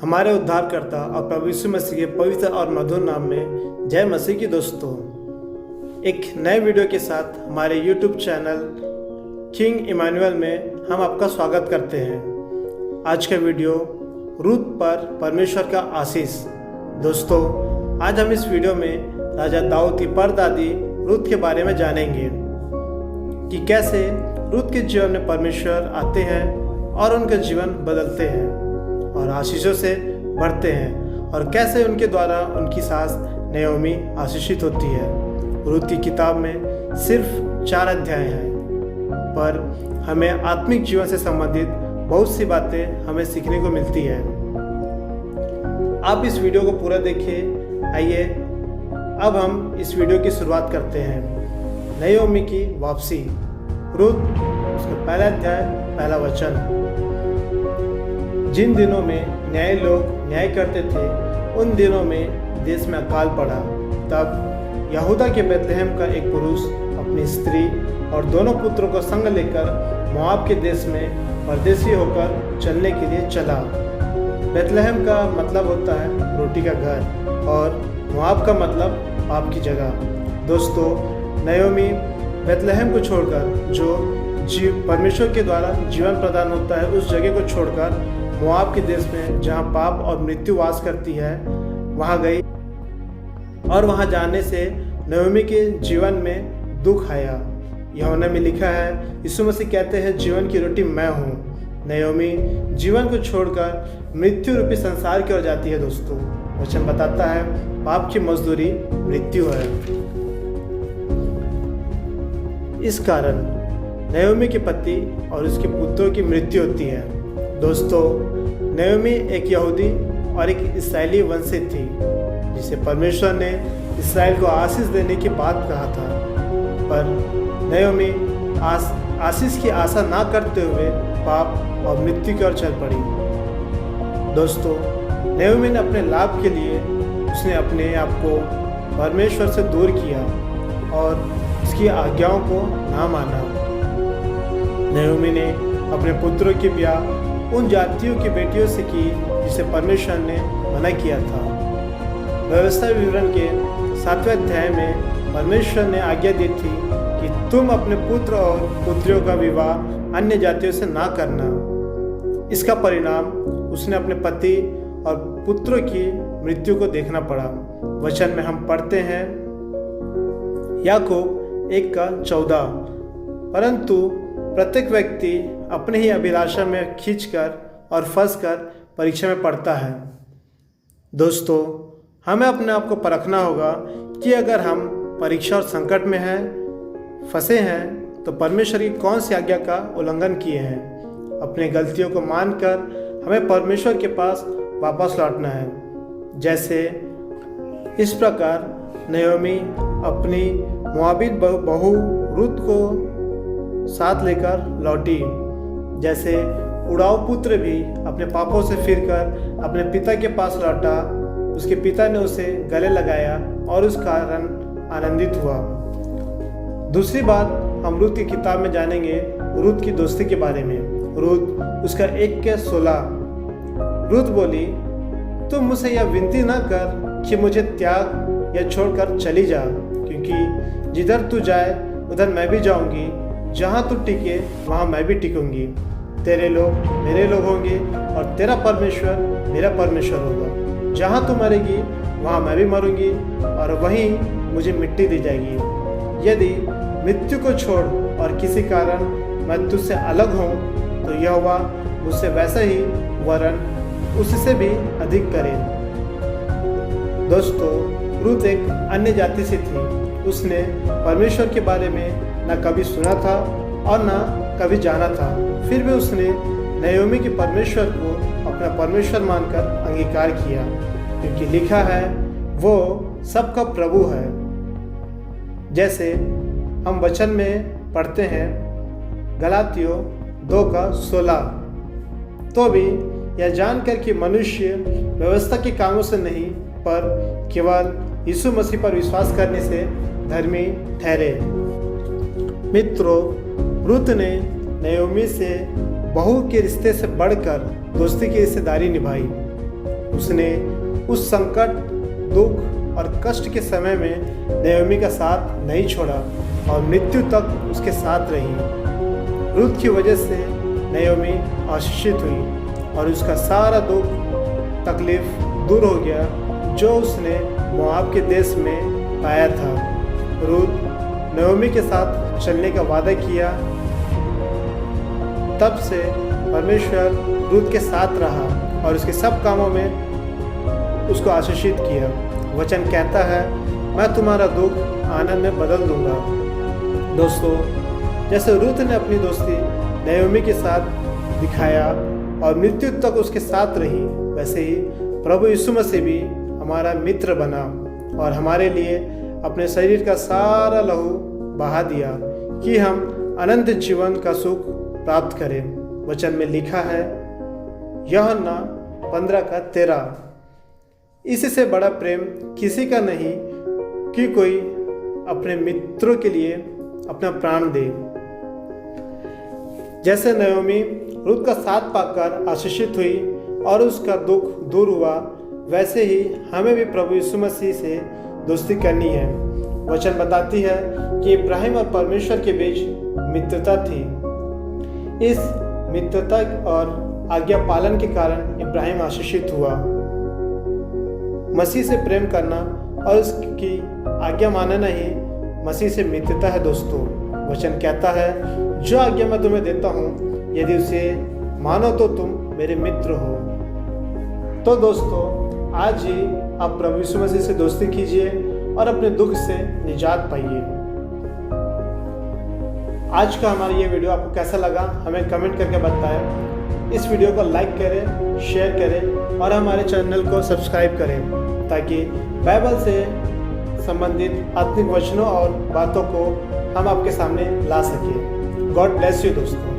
हमारे उद्धारकर्ता और प्रभु यीशु मसीह के पवित्र और मधुर नाम में जय मसीह की दोस्तों। एक नए वीडियो के साथ हमारे YouTube चैनल किंग इमानुएल में हम आपका स्वागत करते हैं। आज का वीडियो रूत पर परमेश्वर का आशीष। दोस्तों, आज हम इस वीडियो में राजा दाऊद की परदादी रूत के बारे में जानेंगे कि कैसे रूत के जीवन में परमेश्वर आते हैं और उनका जीवन बदलते हैं और आशीषों से बढ़ते हैं, और कैसे उनके द्वारा उनकी सास नयोमी आशीषित होती है। रूत की किताब में सिर्फ 4 अध्याय हैं, पर हमें आत्मिक जीवन से संबंधित बहुत सी बातें हमें सीखने को मिलती है। आप इस वीडियो को पूरा देखिए। आइए अब हम इस वीडियो की शुरुआत करते हैं। नयोमी की वापसी, रूत उसका पहला अध्याय पहला वचन। जिन दिनों में न्याय लोग न्याय करते थे, उन दिनों में देश में अकाल पड़ा। तब यहूदा के बेतलहम का एक पुरुष अपनी स्त्री और दोनों पुत्रों को संग लेकर मोआब के देश में परदेसी होकर चलने के लिए चला। बेतलहम का मतलब होता है रोटी का घर, और मोआब का मतलब पाप की जगह। दोस्तों, नयोमी बेतलहम को छोड़कर, जो परमेश्वर के द्वारा जीवन प्रदान होता है, उस जगह को छोड़कर मोआब के देश में, जहाँ पाप और मृत्यु वास करती है, वहाँ गई। और वहाँ जाने से नयोमी के जीवन में दुख आया। यूहन्ना में लिखा है, यीशु मसीह कहते हैं, जीवन की रोटी मैं हूँ। नयोमी जीवन को छोड़कर मृत्यु रूपी संसार की ओर जाती है। दोस्तों, वचन बताता है पाप की मजदूरी मृत्यु है। इस कारण नयोमी के पति और उसके पुत्रों की मृत्यु होती है। दोस्तों, नयोमी एक यहूदी और एक इस्राएली वंशी थी, जिसे परमेश्वर ने इस्राएल को आशीष देने की बात कहा था। पर नयोमी आशीष की आशा ना करते हुए पाप और मृत्यु की ओर चल पड़ी। दोस्तों, नयोमी ने अपने लाभ के लिए उसने अपने आप को परमेश्वर से दूर किया और उसकी आज्ञाओं को ना माना। नयोमी ने अपने पुत्रों की ब्याह उन जातियों की बेटियों से की जिसे परमेश्वर ने मना किया था। व्यवस्था विवरण के 7वें अध्याय में परमेश्वर ने आज्ञा दी थी कि तुम अपने पुत्र और पुत्रियों का विवाह अन्य जातियों से ना करना। इसका परिणाम उसने अपने पति और पुत्रों की मृत्यु को देखना पड़ा। वचन में हम पढ़ते हैं, याकूब 1:14, परंतु प्रत्येक व्यक्ति अपने ही अभिलाषा में खींचकर और फंसकर परीक्षा में पड़ता है। दोस्तों, हमें अपने आप को परखना होगा कि अगर हम परीक्षा और संकट में हैं, फंसे हैं, तो परमेश्वर की कौन सी आज्ञा का उल्लंघन किए हैं। अपनी गलतियों को मानकर हमें परमेश्वर के पास वापस लौटना है। जैसे इस प्रकार नयोमी अपनी मोआबित बहू रूत को साथ लेकर लौटी। जैसे उड़ाऊ पुत्र भी अपने पापों से फिरकर अपने पिता के पास लौटा, उसके पिता ने उसे गले लगाया और उस कारण आनंदित हुआ। दूसरी बात हम रूत की किताब में जानेंगे, रूत की दोस्ती के बारे में। रूत उसका 1:16। रूत बोली, तुम मुझसे यह विनती ना कर कि मुझे त्याग या छोड़कर चली जा, क्योंकि जिधर तू जाए उधर मैं भी जाऊंगी, जहाँ तू टिके वहाँ मैं भी टिकूंगी। तेरे लोग मेरे लोग होंगे और तेरा परमेश्वर मेरा परमेश्वर होगा। जहाँ तू मरेगी वहाँ मैं भी मरूंगी और वहीं मुझे मिट्टी दी जाएगी। यदि मृत्यु को छोड़ और किसी कारण मैं तुझसे अलग हूँ, तो यहोवा मुझसे वैसा ही वरन उससे भी अधिक करे। दोस्तों, रूत एक अन्य जाति से थी। उसने परमेश्वर के बारे में न कभी सुना था और न कभी जाना था, फिर भी उसने नयोमी के परमेश्वर को अपना परमेश्वर मानकर अंगीकार किया, क्योंकि लिखा है वो सबका प्रभु है। जैसे हम वचन में पढ़ते हैं, गलातियों 2:16, तो भी यह जानकर कि मनुष्य व्यवस्था के कामों से नहीं, पर केवल यीशु मसीह पर विश्वास करने से धर्मी ठहरे। मित्रों, रूत ने नयोमी से बहू के रिश्ते से बढ़कर दोस्ती की हिस्सेदारी निभाई। उसने उस संकट, दुख और कष्ट के समय में नयोमी का साथ नहीं छोड़ा और मृत्यु तक उसके साथ रही। रूत की वजह से नयोमी आशीषित हुई और उसका सारा दुख तकलीफ दूर हो गया जो उसने मोआब के देश में पाया था। रूत नयोमी के साथ चलने का वादा किया। तब से परमेश्वर रूत के साथ रहा और उसके सब कामों में उसको आशीषित किया। वचन कहता है, मैं तुम्हारा दुख आनंद में बदल दूंगा। दोस्तों, जैसे रूत ने अपनी दोस्ती नयोमी के साथ दिखाया और मृत्यु तक उसके साथ रही, वैसे ही प्रभु यीशु मसीह भी हमारा मित्र बना और हमारे लिए अपने शरीर का सारा लहू बहा दिया कि हम अनंत जीवन का सुख प्राप्त करें। वचन में लिखा है, यूहन्ना 15:13, इससे बड़ा प्रेम किसी का नहीं कि कोई अपने मित्रों के लिए अपना प्राण दे। जैसे नयोमी रूत का साथ पाकर आशीषित हुई और उसका दुख दूर हुआ, वैसे ही हमें भी प्रभु यीशु मसीह से दोस्ती करनी है। वचन बताती है कि इब्राहिम और परमेश्वर के बीच मित्रता थी। इस मित्रता और आज्ञा पालन के कारण इब्राहिम आशीषित हुआ। मसीह से प्रेम करना और उसकी आज्ञा मानना ही मसीह से मित्रता है। दोस्तों, वचन कहता है, जो आज्ञा मैं तुम्हें देता हूँ, यदि उसे मानो तो तुम मेरे मित्र हो। तो दोस्तों, आज ही आप प्रभु यीशु मसीह से दोस्ती कीजिए और अपने दुख से निजात पाइए। आज का हमारा ये वीडियो आपको कैसा लगा हमें कमेंट करके बताएं। इस वीडियो को लाइक करें, शेयर करें और हमारे चैनल को सब्सक्राइब करें ताकि बाइबल से संबंधित आत्मिक वचनों और बातों को हम आपके सामने ला सकें। गॉड ब्लेस यू दोस्तों।